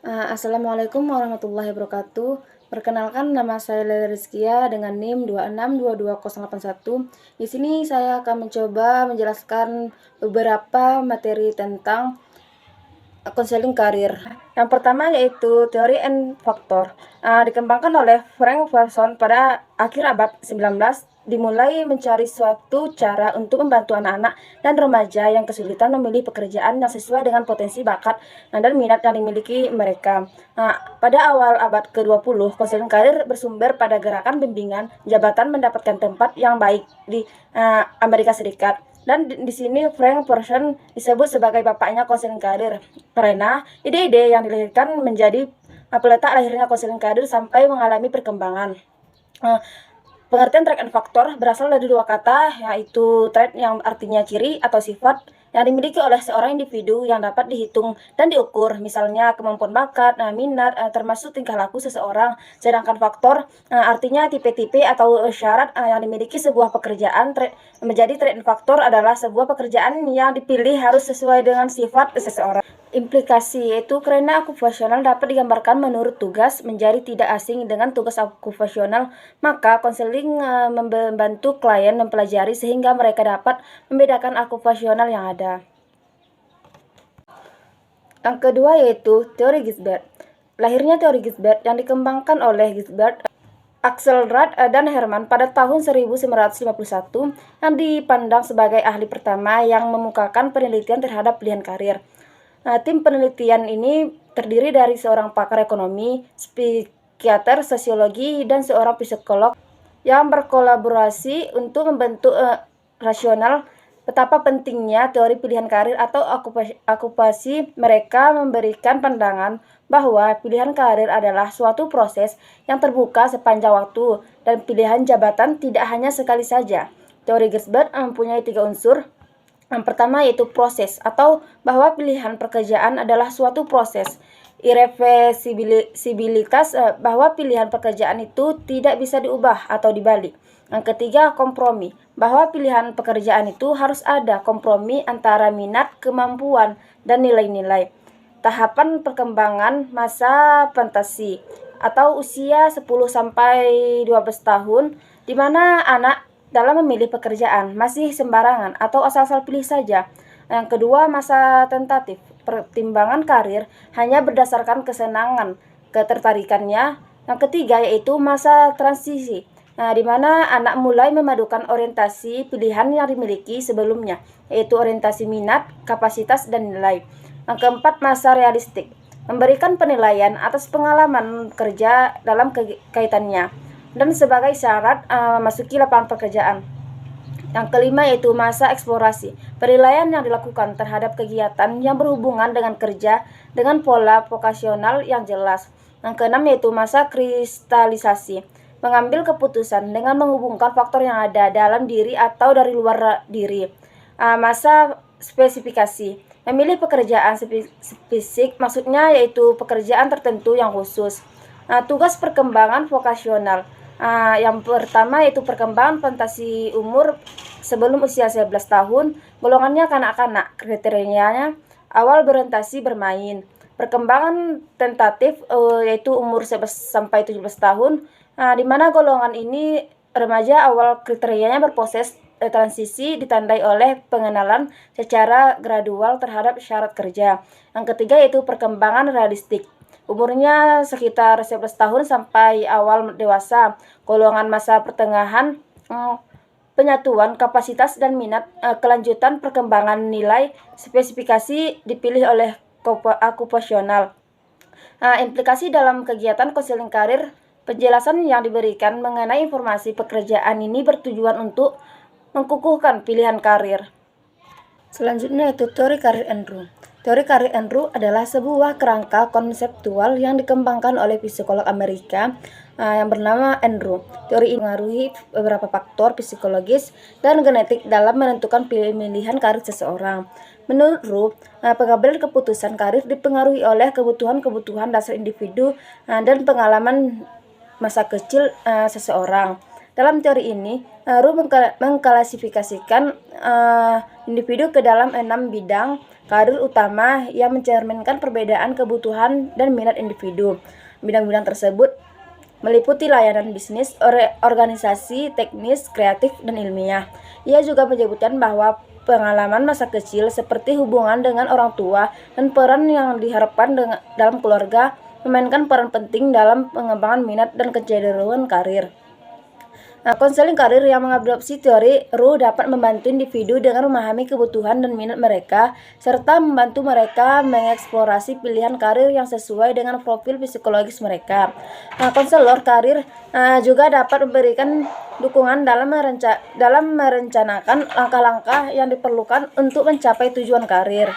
Assalamualaikum warahmatullahi wabarakatuh. Perkenalkan, nama saya Lely Rizkia dengan NIM 26222081. Di sini saya akan mencoba menjelaskan beberapa materi tentang konseling karir. Yang pertama yaitu teori N faktor. Dikembangkan oleh Frank Wilson pada akhir abad 19, dimulai mencari suatu cara untuk membantu anak-anak dan remaja yang kesulitan memilih pekerjaan yang sesuai dengan potensi bakat dan minat yang dimiliki mereka. Pada awal abad ke-20, konseling karir bersumber pada gerakan bimbingan jabatan mendapatkan tempat yang baik di Amerika Serikat. Dan di sini Frank Person disebut sebagai bapaknya konseling karir karena ide-ide yang dilahirkan menjadi peletak lahirnya konseling karir sampai mengalami perkembangan. Pengertian trait and faktor berasal dari dua kata, yaitu trait yang artinya ciri atau sifat yang dimiliki oleh seorang individu yang dapat dihitung dan diukur, misalnya kemampuan bakat, minat, termasuk tingkah laku seseorang. Sedangkan faktor artinya tipe-tipe atau syarat yang dimiliki sebuah pekerjaan. Menjadi trait and faktor adalah sebuah pekerjaan yang dipilih harus sesuai dengan sifat seseorang. Implikasi yaitu karena okupasional dapat digambarkan menurut tugas menjadi tidak asing dengan tugas okupasional, maka konseling membantu klien mempelajari sehingga mereka dapat membedakan okupasional yang ada. Yang kedua yaitu teori Gisbert. Lahirnya teori Gisbert yang dikembangkan oleh Gisbert, Axelrad dan Herman pada tahun 1951 yang dipandang sebagai ahli pertama yang memukakan penelitian terhadap pilihan karir. Tim penelitian ini terdiri dari seorang pakar ekonomi, psikiater, sosiologi, dan seorang psikolog yang berkolaborasi untuk membentuk rasional betapa pentingnya teori pilihan karir atau okupasi. Mereka memberikan pandangan bahwa pilihan karir adalah suatu proses yang terbuka sepanjang waktu dan pilihan jabatan tidak hanya sekali saja. Teori Gisbert mempunyai 3 unsur. Yang pertama yaitu proses, atau bahwa pilihan pekerjaan adalah suatu proses. Irreversibilitas, bahwa pilihan pekerjaan itu tidak bisa diubah atau dibalik. Yang ketiga, kompromi, bahwa pilihan pekerjaan itu harus ada kompromi antara minat, kemampuan, dan nilai-nilai. Tahapan perkembangan masa fantasi atau usia 10-12 tahun, di mana anak dalam memilih pekerjaan masih sembarangan atau asal-asal pilih saja. Yang kedua, masa tentatif, pertimbangan karir hanya berdasarkan kesenangan, ketertarikannya. Yang ketiga yaitu masa transisi, di mana anak mulai memadukan orientasi pilihan yang dimiliki sebelumnya, yaitu orientasi minat, kapasitas, dan nilai. Yang keempat, masa realistik, memberikan penilaian atas pengalaman kerja dalam kaitannya dan sebagai syarat memasuki lapangan pekerjaan. Yang kelima yaitu masa eksplorasi, penilaian yang dilakukan terhadap kegiatan yang berhubungan dengan kerja dengan pola vokasional yang jelas. Yang keenam yaitu masa kristalisasi, mengambil keputusan dengan menghubungkan faktor yang ada dalam diri atau dari luar diri. Masa spesifikasi, memilih pekerjaan spesifik, maksudnya yaitu pekerjaan tertentu yang khusus. Tugas perkembangan vokasional, yang pertama yaitu perkembangan fantasi umur sebelum usia 11 tahun, golongannya kanak-kanak, kriterianya awal berorientasi bermain. Perkembangan tentatif yaitu umur 11-17 tahun, di mana golongan ini remaja awal kriterianya berproses transisi ditandai oleh pengenalan secara gradual terhadap syarat kerja. Yang ketiga yaitu perkembangan realistik, umurnya sekitar 11 tahun sampai awal dewasa. Golongan masa pertengahan, penyatuan kapasitas dan minat, kelanjutan perkembangan nilai, spesifikasi dipilih oleh okupasional. Implikasi dalam kegiatan konseling karir, penjelasan yang diberikan mengenai informasi pekerjaan ini bertujuan untuk mengukuhkan pilihan karir. Selanjutnya yaitu teori karir Andrew. Teori karir Andrew adalah sebuah kerangka konseptual yang dikembangkan oleh psikolog Amerika yang bernama Andrew. Teori ini mengaruhi beberapa faktor psikologis dan genetik dalam menentukan pilihan karir seseorang. Menurut Rowe, pengambilan keputusan karir dipengaruhi oleh kebutuhan-kebutuhan dasar individu dan pengalaman masa kecil seseorang. Dalam teori ini, Rowe mengklasifikasikan individu ke dalam 6 bidang karir utama yang mencerminkan perbedaan kebutuhan dan minat individu. Bidang-bidang tersebut meliputi layanan bisnis, organisasi, teknis, kreatif, dan ilmiah. Ia juga menyebutkan bahwa pengalaman masa kecil seperti hubungan dengan orang tua dan peran yang diharapkan dalam keluarga memainkan peran penting dalam pengembangan minat dan kecenderungan karir. Konseling karir yang mengadopsi teori RU dapat membantu individu dengan memahami kebutuhan dan minat mereka, serta membantu mereka mengeksplorasi pilihan karir yang sesuai dengan profil psikologis mereka. Konselor karir juga dapat memberikan dukungan dalam merencanakan langkah-langkah yang diperlukan untuk mencapai tujuan karir.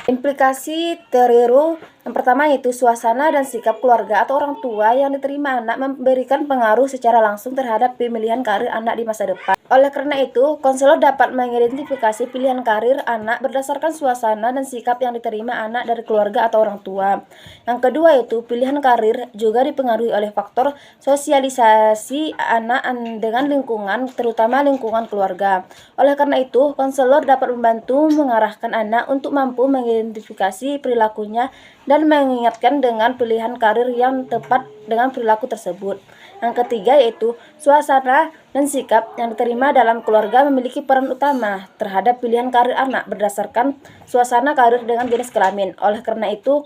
Implikasi teori RU yang pertama yaitu suasana dan sikap keluarga atau orang tua yang diterima anak memberikan pengaruh secara langsung terhadap pemilihan karir anak di masa depan. Oleh karena itu, konselor dapat mengidentifikasi pilihan karir anak berdasarkan suasana dan sikap yang diterima anak dari keluarga atau orang tua. Yang kedua yaitu pilihan karir juga dipengaruhi oleh faktor sosialisasi anak dengan lingkungan, terutama lingkungan keluarga. Oleh karena itu, konselor dapat membantu mengarahkan anak untuk mampu mengidentifikasi perilakunya dan mengingatkan dengan pilihan karir yang tepat dengan perilaku tersebut. Yang ketiga yaitu suasana dan sikap yang diterima dalam keluarga memiliki peran utama terhadap pilihan karir anak berdasarkan suasana karir dengan jenis kelamin. Oleh karena itu,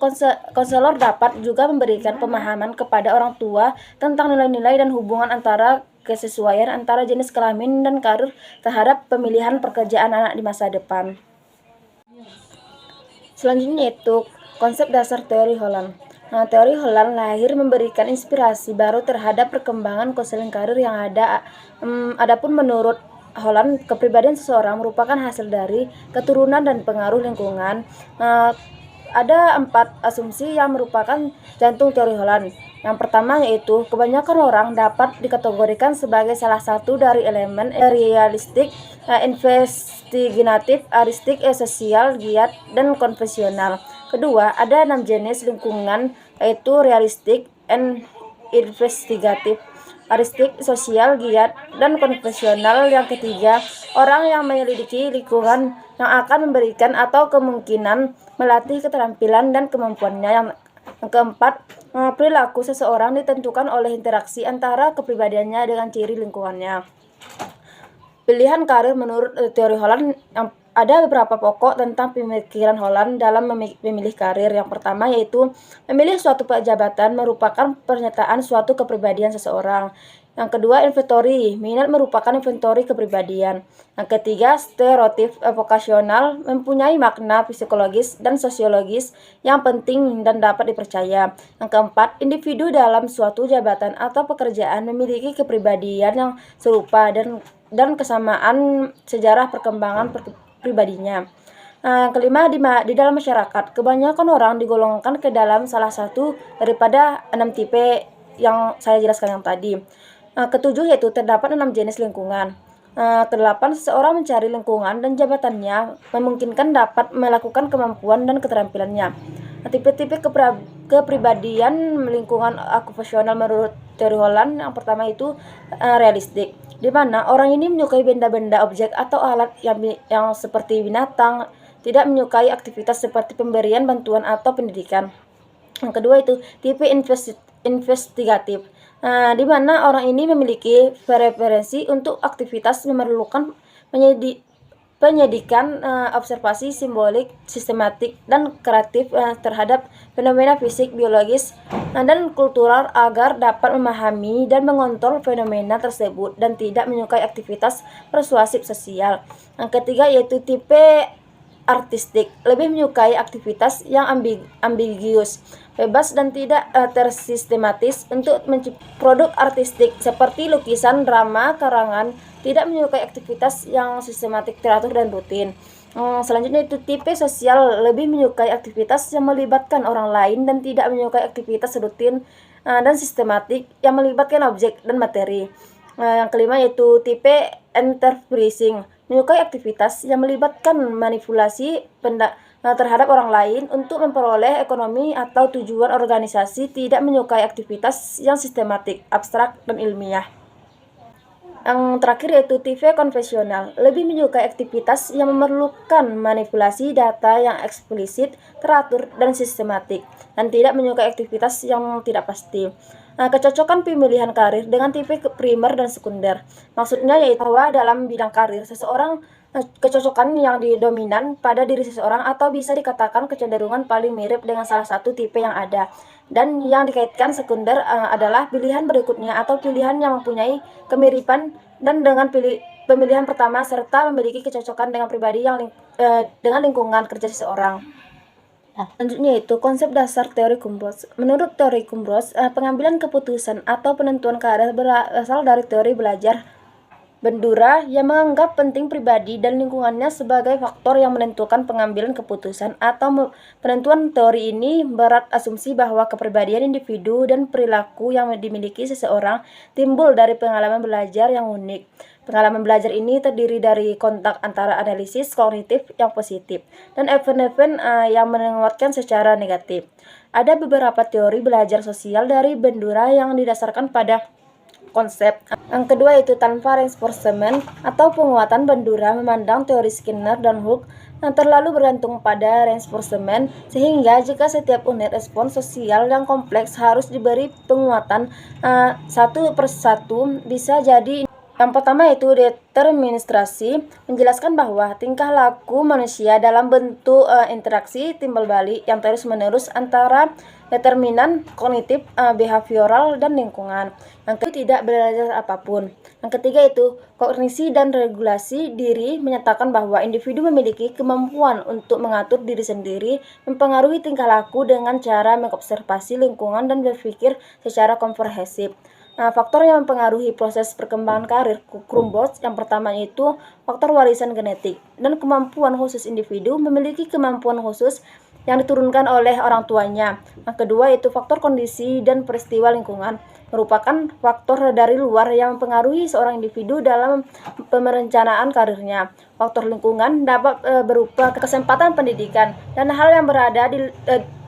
konselor dapat juga memberikan pemahaman kepada orang tua tentang nilai-nilai dan hubungan antara kesesuaian antara jenis kelamin dan karir terhadap pemilihan pekerjaan anak di masa depan. Selanjutnya yaitu konsep dasar teori Holland. Teori Holland lahir memberikan inspirasi baru terhadap perkembangan konseling karir yang ada. Adapun menurut Holland, kepribadian seseorang merupakan hasil dari keturunan dan pengaruh lingkungan. Ada 4 asumsi yang merupakan jantung teori Holland. Yang pertama yaitu kebanyakan orang dapat dikategorikan sebagai salah satu dari elemen realistik, investigatif, aristik, sosial, giat, dan konvensional. Kedua, ada 6 jenis lingkungan yaitu realistik, investigatif, aristik, sosial, giat, dan konvensional. Yang ketiga, orang yang menyelidiki lingkungan yang akan memberikan atau kemungkinan melatih keterampilan dan kemampuannya. Yang keempat, perilaku seseorang ditentukan oleh interaksi antara kepribadiannya dengan ciri lingkungannya. Pilihan karir menurut teori Holland, ada beberapa pokok tentang pemikiran Holland dalam memilih karir. Yang pertama yaitu memilih suatu jabatan merupakan pernyataan suatu kepribadian seseorang. Yang kedua, inventory, minat merupakan inventory kepribadian. Yang ketiga, stereotip vokasional, mempunyai makna psikologis dan sosiologis yang penting dan dapat dipercaya. Yang keempat, individu dalam suatu jabatan atau pekerjaan memiliki kepribadian yang serupa dan kesamaan sejarah perkembangan pribadinya. Yang kelima, di dalam masyarakat, kebanyakan orang digolongkan ke dalam salah satu daripada 6 tipe yang saya jelaskan yang tadi. Ketujuh yaitu terdapat 6 jenis lingkungan. Kedelapan, seseorang mencari lingkungan dan jabatannya memungkinkan dapat melakukan kemampuan dan keterampilannya. Tipe-tipe kepribadian lingkungan okupasional menurut teori Holland, yang pertama itu realistik, di mana orang ini menyukai benda-benda, objek atau alat yang seperti binatang, tidak menyukai aktivitas seperti pemberian bantuan atau pendidikan. Yang kedua itu tipe investigatif, di mana orang ini memiliki preferensi untuk aktivitas memerlukan penyidikan, observasi simbolik, sistematik, dan kreatif terhadap fenomena fisik, biologis, dan kultural agar dapat memahami dan mengontrol fenomena tersebut dan tidak menyukai aktivitas persuasif sosial. Yang ketiga yaitu tipe artistik, lebih menyukai aktivitas yang ambiguus, bebas dan tidak tersistematis untuk menciptakan produk artistik seperti lukisan, drama, karangan, tidak menyukai aktivitas yang sistematik, teratur, dan rutin. Selanjutnya itu tipe sosial, lebih menyukai aktivitas yang melibatkan orang lain dan tidak menyukai aktivitas rutin dan sistematik yang melibatkan objek dan materi. Yang kelima yaitu tipe enterprising, menyukai aktivitas yang melibatkan manipulasi terhadap orang lain untuk memperoleh ekonomi atau tujuan organisasi, tidak menyukai aktivitas yang sistematik, abstrak, dan ilmiah. Yang terakhir yaitu TV konvensional, lebih menyukai aktivitas yang memerlukan manipulasi data yang eksplisit, teratur, dan sistematik, dan tidak menyukai aktivitas yang tidak pasti. Kecocokan pemilihan karir dengan TV primer dan sekunder. Maksudnya yaitu bahwa dalam bidang karir, seseorang kecocokan yang dominan pada diri seseorang atau bisa dikatakan kecenderungan paling mirip dengan salah satu tipe yang ada. Dan yang dikaitkan sekunder adalah pilihan berikutnya atau pilihan yang mempunyai kemiripan dan dengan pemilihan pertama serta memiliki kecocokan dengan pribadi yang dengan lingkungan kerja seseorang. Selanjutnya itu konsep dasar teori Kumbros. Menurut teori Kumbros, pengambilan keputusan atau penentuan karir berasal dari teori belajar Bandura yang menganggap penting pribadi dan lingkungannya sebagai faktor yang menentukan pengambilan keputusan atau penentuan. Teori ini berat asumsi bahwa kepribadian individu dan perilaku yang dimiliki seseorang timbul dari pengalaman belajar yang unik. Pengalaman belajar ini terdiri dari kontak antara analisis kognitif yang positif dan event-event yang menguatkan secara negatif. Ada beberapa teori belajar sosial dari Bandura yang didasarkan pada konsep. Yang kedua itu tanpa reinforcement atau penguatan. Bandura memandang teori Skinner dan Hook yang terlalu bergantung pada reinforcement, sehingga jika setiap unit respons sosial yang kompleks harus diberi penguatan satu persatu, bisa jadi yang pertama itu deterministrasi, menjelaskan bahwa tingkah laku manusia dalam bentuk interaksi timbal balik yang terus-menerus antara determinan kognitif, behavioral, dan lingkungan. Yang kedua, tidak belajar apapun. Yang ketiga itu kognisi dan regulasi diri, menyatakan bahwa individu memiliki kemampuan untuk mengatur diri sendiri, mempengaruhi tingkah laku dengan cara mengobservasi lingkungan dan berpikir secara komprehensif. Faktor yang mempengaruhi proses perkembangan karir Kumbros yang pertama itu faktor warisan genetik dan kemampuan khusus. Individu memiliki kemampuan khusus yang diturunkan oleh orang tuanya. Yang kedua itu faktor kondisi dan peristiwa lingkungan, merupakan faktor dari luar yang mempengaruhi seorang individu dalam perencanaan karirnya. Faktor lingkungan dapat berupa kesempatan pendidikan dan hal yang berada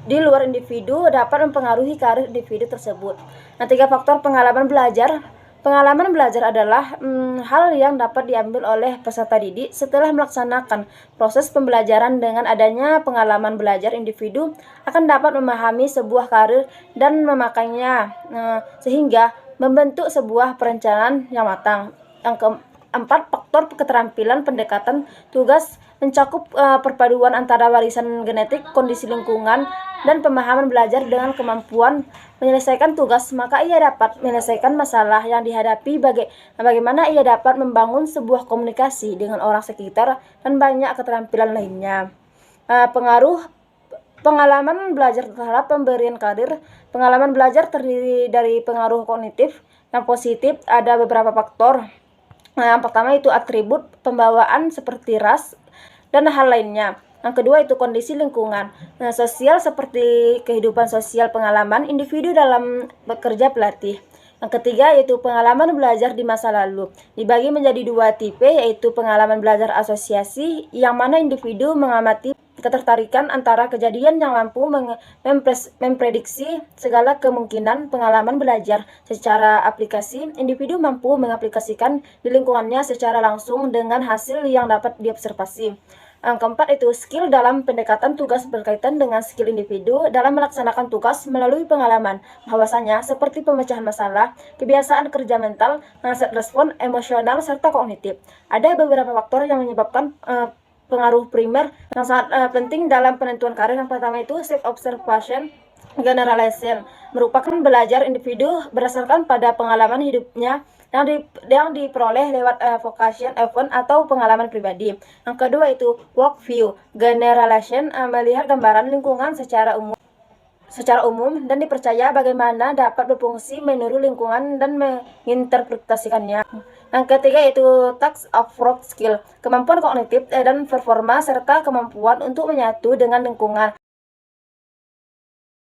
di luar individu dapat mempengaruhi karir individu tersebut. Nah, tiga faktor pengalaman belajar. Pengalaman belajar adalah hal yang dapat diambil oleh peserta didik setelah melaksanakan proses pembelajaran. Dengan adanya pengalaman belajar, individu akan dapat memahami sebuah karir dan memakainya sehingga membentuk sebuah perencanaan yang matang. Yang keempat, faktor keterampilan pendekatan tugas mencakup perpaduan antara warisan genetik, kondisi lingkungan, dan pemahaman belajar dengan kemampuan menyelesaikan tugas. Maka ia dapat menyelesaikan masalah yang dihadapi, bagaimana ia dapat membangun sebuah komunikasi dengan orang sekitar, dan banyak keterampilan lainnya. Pengaruh pengalaman belajar terhadap pemberian karir. Pengalaman belajar terdiri dari pengaruh kognitif yang positif. Ada beberapa faktor. Yang pertama itu atribut pembawaan seperti ras dan hal lainnya. Yang kedua itu kondisi lingkungan sosial seperti kehidupan sosial, pengalaman individu dalam bekerja, pelatih. Yang ketiga yaitu pengalaman belajar di masa lalu. Dibagi menjadi dua tipe, yaitu pengalaman belajar asosiasi, yang mana individu mengamati ketertarikan antara kejadian yang mampu memprediksi segala kemungkinan. Pengalaman belajar secara aplikasi, individu mampu mengaplikasikan di lingkungannya secara langsung dengan hasil yang dapat diobservasi. Yang keempat itu skill dalam pendekatan tugas, berkaitan dengan skill individu dalam melaksanakan tugas melalui pengalaman, bahwasanya seperti pemecahan masalah, kebiasaan kerja mental, respon emosional, serta kognitif. Ada beberapa faktor yang menyebabkan pengaruh primer yang sangat penting dalam penentuan karir. Yang pertama itu self-observation generalization, merupakan belajar individu berdasarkan pada pengalaman hidupnya yang diperoleh lewat vocation, event, atau pengalaman pribadi. Yang kedua itu work view generalization, melihat gambaran lingkungan secara umum dan dipercaya bagaimana dapat berfungsi menurut lingkungan dan menginterpretasikannya. Yang ketiga itu task of work skill, kemampuan kognitif dan performa serta kemampuan untuk menyatu dengan lingkungan.